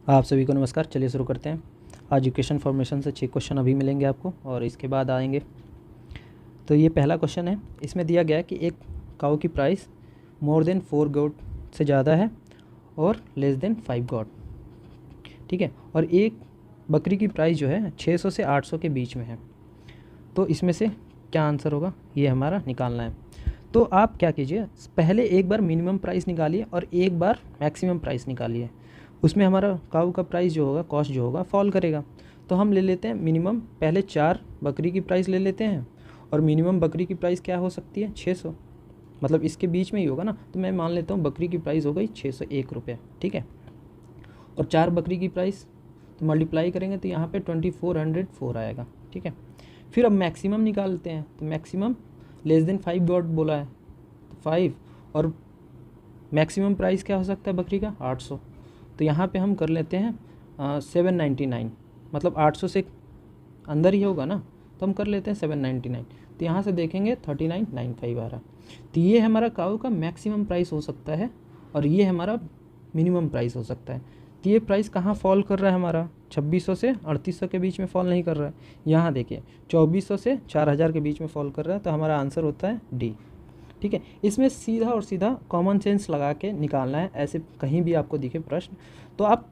आप सभी को नमस्कार। चलिए शुरू करते हैं। आज एजुकेशन फॉर्मेशन से 6 क्वेश्चन अभी मिलेंगे आपको और इसके बाद आएंगे। तो ये पहला क्वेश्चन है। इसमें दिया गया है कि एक काऊ की प्राइस मोर देन 4 गॉट से ज़्यादा है और लेस देन 5 गॉट, ठीक है। और एक बकरी की प्राइस जो है 600 से 800 के बीच में है। तो इसमें से क्या आंसर होगा, ये हमारा निकालना है। तो आप क्या कीजिए, पहले एक बार मिनिमम प्राइस निकालिए और एक बार मैक्सिमम प्राइस निकालिए। उसमें हमारा काऊ का प्राइस जो होगा, कॉस्ट जो होगा, फॉल करेगा। तो हम ले लेते हैं मिनिमम, पहले 4 बकरी की प्राइस ले लेते हैं और मिनिमम बकरी की प्राइस क्या हो सकती है, 600, मतलब इसके बीच में ही होगा ना। तो मैं मान लेता हूँ बकरी की प्राइस हो गई 601 रुपये, ठीक है। और 4 बकरी की प्राइस तो मल्टीप्लाई करेंगे तो यहाँ पे 2404 आएगा, ठीक है। फिर अब मैक्सिमम निकालते हैं। तो मैक्सिमम लेस देन 5 गॉट बोला है, तो 5 और मैक्सिमम प्राइस क्या हो सकता है बकरी का, 800। तो यहाँ पे हम कर लेते हैं 799, मतलब 800 से अंदर ही होगा ना, तो हम कर लेते हैं 799। तो यहाँ से देखेंगे 3995 आ रहा। तो ये हमारा काऊ का मैक्सिमम प्राइस हो सकता है और ये हमारा मिनिमम प्राइस हो सकता है। तो ये प्राइस कहाँ फॉल कर रहा है हमारा, 2600 से 3800 के बीच में फॉल नहीं कर रहा है। यहाँ देखिए 2400 से 4000 के बीच में फॉल कर रहा है। तो हमारा आंसर होता है डी, ठीक है। इसमें सीधा और सीधा कॉमन सेंस लगा के निकालना है। ऐसे कहीं भी आपको दिखे प्रश्न तो आप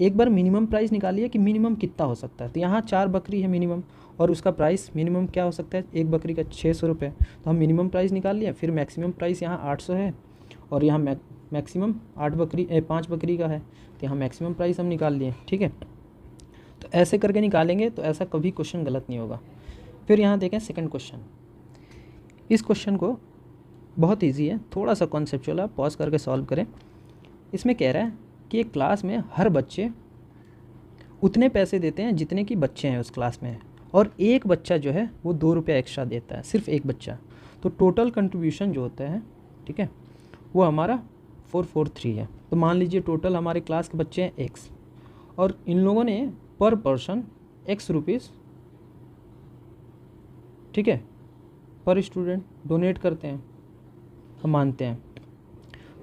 एक बार मिनिमम प्राइस निकालिए कि मिनिमम कितना हो सकता है। तो यहाँ 4 बकरी है मिनिमम और उसका प्राइस मिनिमम क्या हो सकता है, एक बकरी का 600 रुपये। तो हम मिनिमम प्राइस निकाल लिए। फिर मैक्सिमम प्राइस यहाँ 800 है और यहाँ मैक्सिमम 5 बकरी का है। तो यहाँ मैक्सिमम प्राइस हम निकाल लिए, ठीक है। तो ऐसे करके निकालेंगे तो ऐसा कभी क्वेश्चन गलत नहीं होगा। फिर यहाँ देखें सेकेंड क्वेश्चन। इस क्वेश्चन को बहुत इजी है, थोड़ा सा कॉन्सेप्चुअल है, पॉज करके सॉल्व करें। इसमें कह रहा है कि एक क्लास में हर बच्चे उतने पैसे देते हैं जितने कि बच्चे हैं उस क्लास में, और एक बच्चा जो है वो 2 रुपये एक्स्ट्रा देता है, सिर्फ एक बच्चा। तो टोटल कंट्रीब्यूशन जो होता है, ठीक है, वो हमारा 443 है। तो मान लीजिए टोटल हमारे क्लास के बच्चे हैं x और इन लोगों ने पर पर्सन x रुपीज़, ठीक है, पर स्टूडेंट डोनेट करते हैं, हम मानते हैं।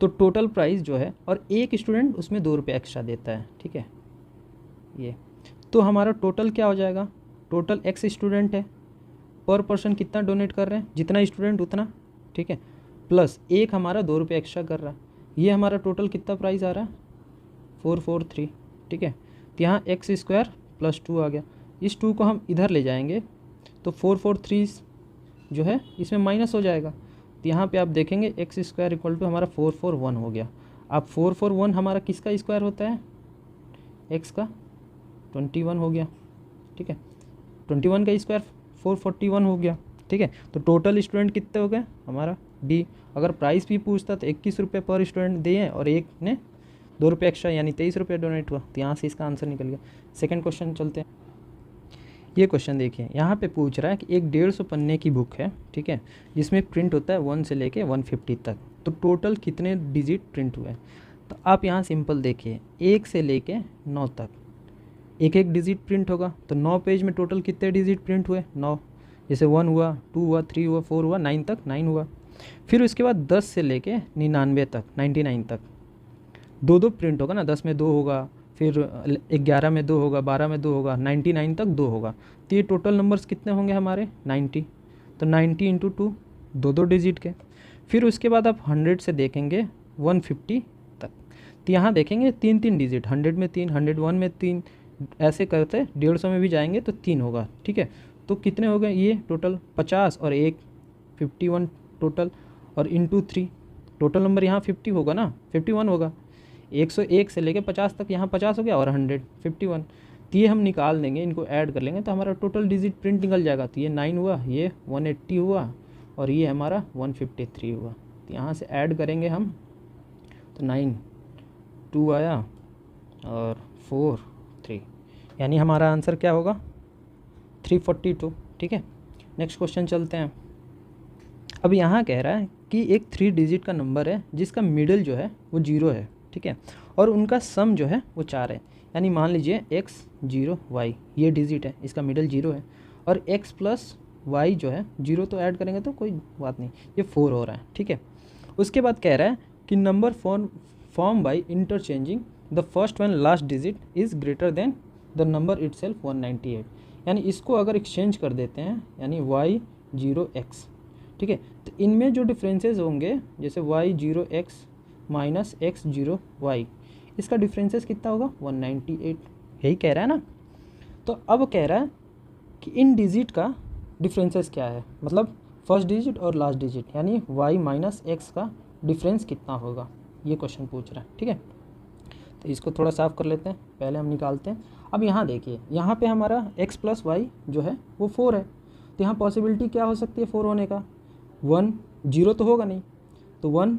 तो टोटल प्राइस जो है, और एक स्टूडेंट उसमें 2 रुपये एक्स्ट्रा देता है, ठीक है, ये। तो हमारा टोटल क्या हो जाएगा, टोटल x स्टूडेंट है, पर पर्सन कितना डोनेट कर रहे हैं, जितना स्टूडेंट उतना, ठीक है, प्लस एक हमारा 2 रुपये एक्स्ट्रा कर रहा है। ये हमारा टोटल कितना प्राइस आ रहा है, 443, ठीक है। तो यहाँ x² + 2 आ गया। इस 2 को हम इधर ले जाएंगे तो 443 जो है इसमें माइनस हो जाएगा। तो यहाँ पे आप देखेंगे x² = हमारा 441 हो गया। अब 441 हमारा किसका स्क्वायर होता है, x का, 21 हो गया, ठीक है। 21 का स्क्वायर 441 हो गया, ठीक है। तो टोटल स्टूडेंट कितने हो गए हमारा डी। अगर प्राइस भी पूछता तो 21 रुपये पर स्टूडेंट दिए और एक ने 2 रुपये एक्स्ट्रा, यानी 23 रुपये डोनेट हुआ। तो यहाँ से इसका आंसर निकल गया। सेकेंड क्वेश्चन चलते हैं। ये क्वेश्चन देखिए, यहाँ पे पूछ रहा है कि एक 150 पन्ने की बुक है, ठीक है, जिसमें प्रिंट होता है 1 से लेके 150 तक। तो टोटल कितने डिजिट प्रिंट हुए। तो आप यहाँ सिंपल देखिए, 1 से लेके 9 तक एक एक डिजिट प्रिंट होगा। तो 9 पेज में टोटल कितने डिजिट प्रिंट हुए, 9। जैसे 1 हुआ, 2 हुआ, 3 हुआ, 4 हुआ, 9 तक 9 हुआ। फिर उसके बाद 10 से लेके 99 तक, 99 तक 2 प्रिंट होगा ना, 10 में 2 होगा, फिर 11 में 2 होगा, 12 में 2 होगा, 99 तक 2 होगा। तो ये टोटल नंबर्स कितने होंगे हमारे, 90। तो 90 × 2, 2 डिजिट के। फिर उसके बाद आप 100 से देखेंगे 150 तक। तो यहाँ देखेंगे 3 डिजिट, 100 में 3, 101 में 3, ऐसे करते 150 में भी जाएंगे तो 3 होगा, ठीक है। तो कितने हो गए ये टोटल, 50 और 1 51 टोटल, और इंटू 3 टोटल नंबर यहाँ 50 होगा ना, 51 होगा। 101 से लेके 50 तक, यहाँ 50 हो गया और 100 51। तो ये हम निकाल देंगे, इनको ऐड कर लेंगे तो हमारा टोटल डिजिट प्रिंट निकल जाएगा। तो ये 9 हुआ, ये 180 हुआ और ये हमारा 153 हुआ। तो यहाँ से ऐड करेंगे हम तो 9 2 आया और 4 3, यानी हमारा आंसर क्या होगा, 342, ठीक है। नेक्स्ट क्वेश्चन चलते हैं। अब यहाँ कह रहा है कि एक 3 डिजिट का नंबर है जिसका मिडिल जो है वो 0 है, ठीक है, और उनका सम जो है वो 4 है। यानी मान लीजिए x 0 y ये डिजिट है, इसका मिडिल 0 है, और x + y जो है 0 तो ऐड करेंगे तो कोई बात नहीं, ये 4 हो रहा है, ठीक है। उसके बाद कह रहा है कि number form by interchanging the first one last digit is greater than the number itself 198, यानी इसको अगर एक्सचेंज कर देते हैं यानी y0x, ठीक है, तो इनमें जो डिफरेंसेस होंगे जैसे y0x माइनस x0y, इसका डिफरेंसेस कितना होगा 198, यही कह रहा है ना। तो अब कह रहा है कि इन डिजिट का डिफरेंसेस क्या है, मतलब फर्स्ट डिजिट और लास्ट डिजिट यानी y माइनस एक्स का डिफरेंस कितना होगा, ये क्वेश्चन पूछ रहा है, ठीक है। तो इसको थोड़ा साफ कर लेते हैं, पहले हम निकालते हैं। अब यहाँ देखिए, यहाँ पे हमारा x प्लस वाई जो है वो 4 है, तो यहाँ पॉसिबिलिटी क्या हो सकती है 4 होने का, 1 0 तो होगा नहीं, तो 1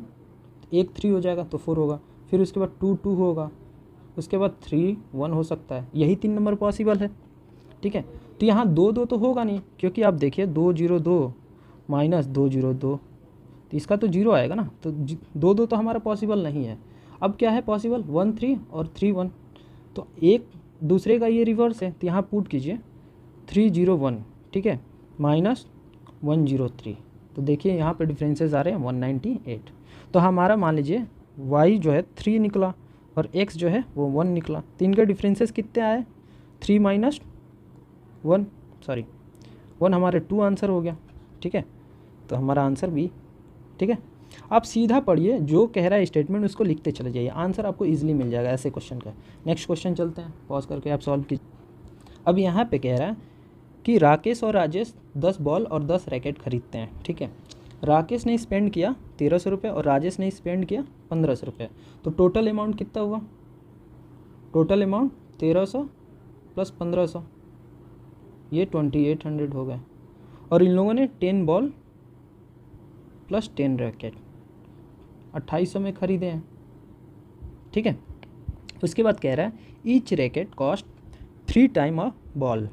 1 3 हो जाएगा तो 4 होगा, फिर उसके बाद 2 2 होगा, उसके बाद 3 1 हो सकता है, यही 3 नंबर पॉसिबल है, ठीक है। तो यहाँ 2 2 तो होगा नहीं, क्योंकि आप देखिए 2 0 2 माइनस 2 0 2, तो इसका तो 0 आएगा ना, तो 2 2 तो हमारा पॉसिबल नहीं है। अब क्या है पॉसिबल 1 3 और 3 1, तो एक दूसरे का ये रिवर्स है, तो यहाँ पुट कीजिए 3 0 1, ठीक है, माइनस 1 0 3, तो देखिए यहाँ पे डिफरेंसेस आ रहे हैं 198। तो हमारा मान लीजिए y जो है 3 निकला और x जो है वो 1 निकला, तो इनके डिफरेंसेस कितने आए 3 माइनस 1 सॉरी 1 हमारे 2 आंसर हो गया, ठीक है। तो हमारा आंसर बी, ठीक है। आप सीधा पढ़िए, जो कह रहा है स्टेटमेंट उसको लिखते चले जाइए, आंसर आपको इजीली मिल जाएगा ऐसे क्वेश्चन का। नेक्स्ट क्वेश्चन चलते हैं, पॉज करके आप सॉल्व कीजिए। अब यहाँ पे कह रहा है कि राकेश और राजेश 10 बॉल और 10 रैकेट खरीदते हैं, ठीक है। राकेश ने स्पेंड किया 1300 रुपये और राजेश ने स्पेंड किया 1500 रुपये, तो टोटल अमाउंट कितना हुआ, टोटल अमाउंट 1300 प्लस 1500, ये 2800 हो गए। और इन लोगों ने 10 बॉल प्लस 10 रैकेट 2800 में खरीदे हैं, ठीक है। उसके बाद कह रहा है each racket cost 3 time a ball,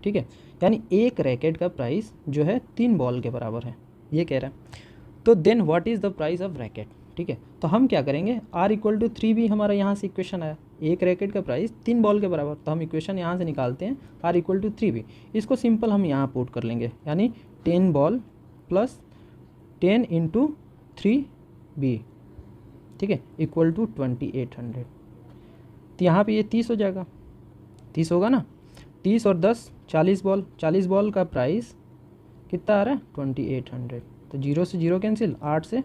ठीक है, यानी एक रैकेट का प्राइस जो है 3 बॉल के बराबर है, ये कह रहा है। तो then what is the price of racket, ठीक है। तो हम क्या करेंगे r = 3 भी हमारा यहाँ से इक्वेशन आया, एक रैकेट का प्राइस 3 बॉल के बराबर, तो हम इक्वेशन यहाँ से निकालते हैं r = 3 भी, इसको सिंपल हम यहाँ पुट कर लेंगे, यानी 10 बॉल प्लस 10 × 3b, ठीक है, इक्वल टू 2800। तो यहाँ पे ये 30 हो जाएगा, 30 होगा ना, 30 और 10 40 बॉल, 40 बॉल का प्राइस कितना आ रहा है 2800, तो 0 से 0 कैंसिल, 8 से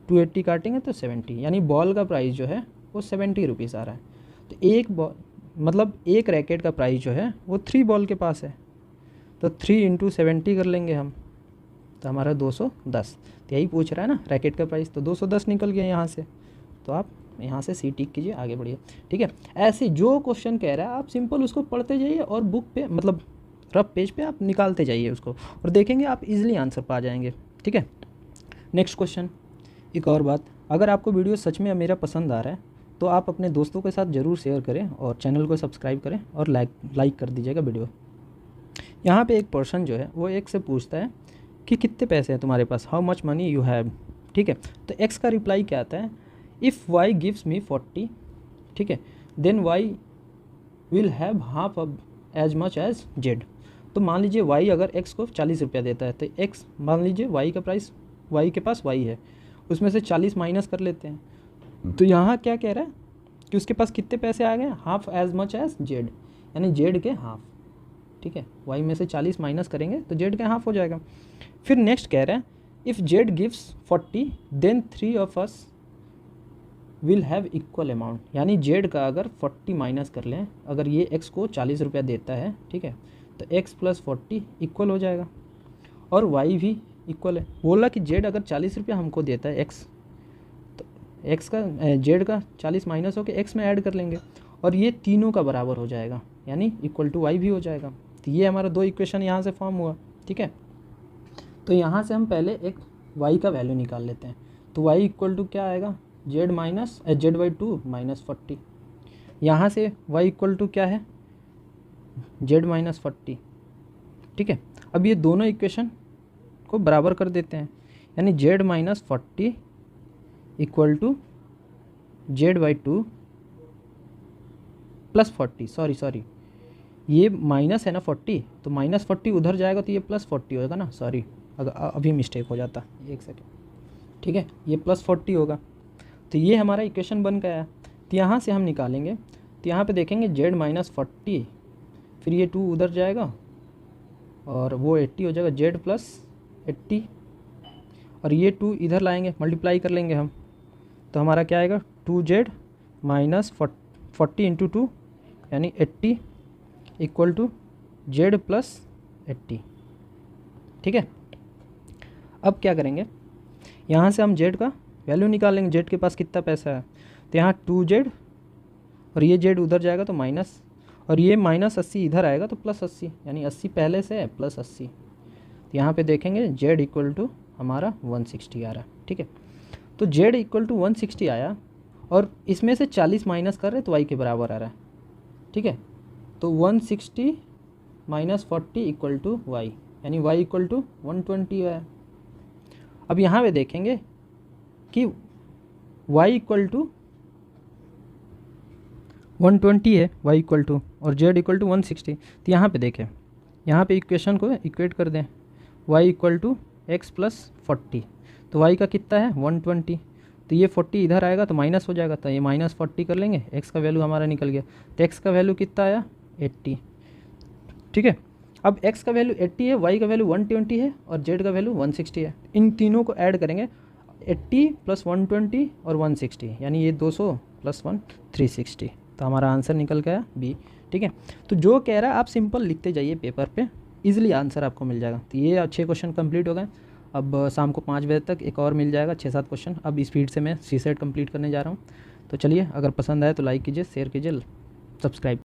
280 काटेंगे तो 70, यानी बॉल का प्राइस जो है वो 70 रुपीज़ आ रहा है। तो एक बॉल मतलब एक रैकेट का प्राइस जो है वो 3 बॉल के पास है, तो 3 × 70 कर लेंगे हम, तो हमारा 210, तो यही पूछ रहा है ना रैकेट का प्राइस, तो 210 निकल गया यहाँ से, तो आप यहाँ से सी टिक कीजिए, आगे बढ़िए, ठीक है। ऐसे जो क्वेश्चन कह रहा है आप सिंपल उसको पढ़ते जाइए और बुक पे मतलब रफ पेज पे आप निकालते जाइए उसको, और देखेंगे आप इजीली आंसर पा जाएंगे, ठीक है। नेक्स्ट क्वेश्चन, एक और बात, अगर आपको वीडियो सच में मेरा पसंद आ रहा है तो आप अपने दोस्तों के साथ ज़रूर शेयर करें और चैनल को सब्सक्राइब करें और लाइक कर दीजिएगा वीडियो। यहाँ पे एक पर्सन जो है वो एक से पूछता है कि कितने पैसे हैं तुम्हारे पास, how much money you have, ठीक है। तो एक्स का रिप्लाई क्या आता है, इफ़ वाई गिव्स मी 40, ठीक है, then Y will have half of as much as Z. तो मान लीजिए वाई अगर एक्स को 40 रुपया देता है, तो एक्स मान लीजिए वाई का प्राइस, वाई के पास वाई है, उसमें से 40 माइनस कर लेते हैं, तो यहाँ क्या कह रहा है कि उसके पास कितने पैसे आ गए, half as much as Z, यानी जेड के हाफ, ठीक है। वाई में से 40 माइनस करेंगे तो जेड के हाफ हो जाएगा। फिर नेक्स्ट कह रहा है if Z gives 40 then 3 of us will have equal amount, यानी जेड का अगर 40 माइनस कर लें, अगर ये एक्स को 40 रुपया देता है, ठीक है, तो एक्स प्लस 40 इक्वल हो जाएगा, और वाई भी इक्वल है। बोला कि जेड अगर 40 रुपया हमको देता है एक्स, तो एक्स का जेड का 40 माइनस होकर एक्स में ऐड कर लेंगे, और ये तीनों का बराबर हो जाएगा, यानी इक्वल टू वाई भी हो जाएगा। तो ये हमारा 2 इक्वेशन यहाँ से फॉर्म हुआ, ठीक है। तो यहाँ से हम पहले एक y का वैल्यू निकाल लेते हैं, तो y इक्वल टू क्या आएगा, z/2 माइनस 40, यहाँ से y इक्वल टू क्या है, z-40, ठीक है। अब ये दोनों इक्वेशन को बराबर कर देते हैं, यानी z-40 equal to z/2 plus 40, sorry ये माइनस है ना 40, तो माइनस 40 उधर जाएगा तो ये प्लस 40 होगा ना, सॉरी अगर अभी मिस्टेक हो जाता, एक सेकेंड, ठीक है, ये प्लस 40 होगा। तो ये हमारा इक्वेशन बन गया है। तो यहाँ से हम निकालेंगे, तो यहाँ पे देखेंगे z माइनस 40, फिर ये 2 उधर जाएगा और वो 80 हो जाएगा, z प्लस 80, और ये 2 इधर लाएंगे, मल्टीप्लाई कर लेंगे हम, तो हमारा क्या आएगा 2z माइनस 40 इंटू 2 यानी 80 इक्वल टू z प्लस 80। ठीक है, अब क्या करेंगे, यहाँ से हम z का वैल्यू निकालेंगे, z के पास कितना पैसा है, तो यहाँ 2z और ये z उधर जाएगा तो माइनस, और ये -80 इधर आएगा तो +80, यानी 80 पहले से है +80। तो यहाँ पे देखेंगे z इक्वल टू हमारा 160 आ रहा है। ठीक है, तो z इक्वल टू 160 आया और इसमें से 40 माइनस कर रहे तो y के बराबर आ रहा है। ठीक है, तो 160 माइनस 40 इक्वल टू y, यानी y इक्वल टू 120 है। अब यहाँ पे देखेंगे कि y इक्वल टू 120 है, y इक्वल टू, और z इक्वल टू 160। तो यहाँ पे देखें, यहाँ पे इक्वेशन को इक्वेट कर दें, y equal to x plus 40, तो y का कितना है 120, तो ये 40 इधर आएगा तो माइनस हो जाएगा, तो ये -40 कर लेंगे, x का वैल्यू हमारा निकल गया, तो x का वैल्यू कितना आया 80। ठीक है, अब x का वैल्यू 80 है, y का वैल्यू 120 है और z का वैल्यू 160 है। इन तीनों को ऐड करेंगे, 80 प्लस 120 और 160, यानी ये 200 प्लस 1 360, तो हमारा आंसर निकल गया बी। ठीक है, तो जो कह रहा है आप सिंपल लिखते जाइए पेपर पे, इजीली आंसर आपको मिल जाएगा। तो ये 6 क्वेश्चन कंप्लीट हो गए। अब शाम को 5 बजे तक एक और मिल जाएगा 6-7 क्वेश्चन। अब स्पीड से मैं CSET कंप्लीट करने जा रहा हूँ। तो चलिए, अगर पसंद आए तो लाइक कीजिए, शेयर कीजिए, सब्सक्राइब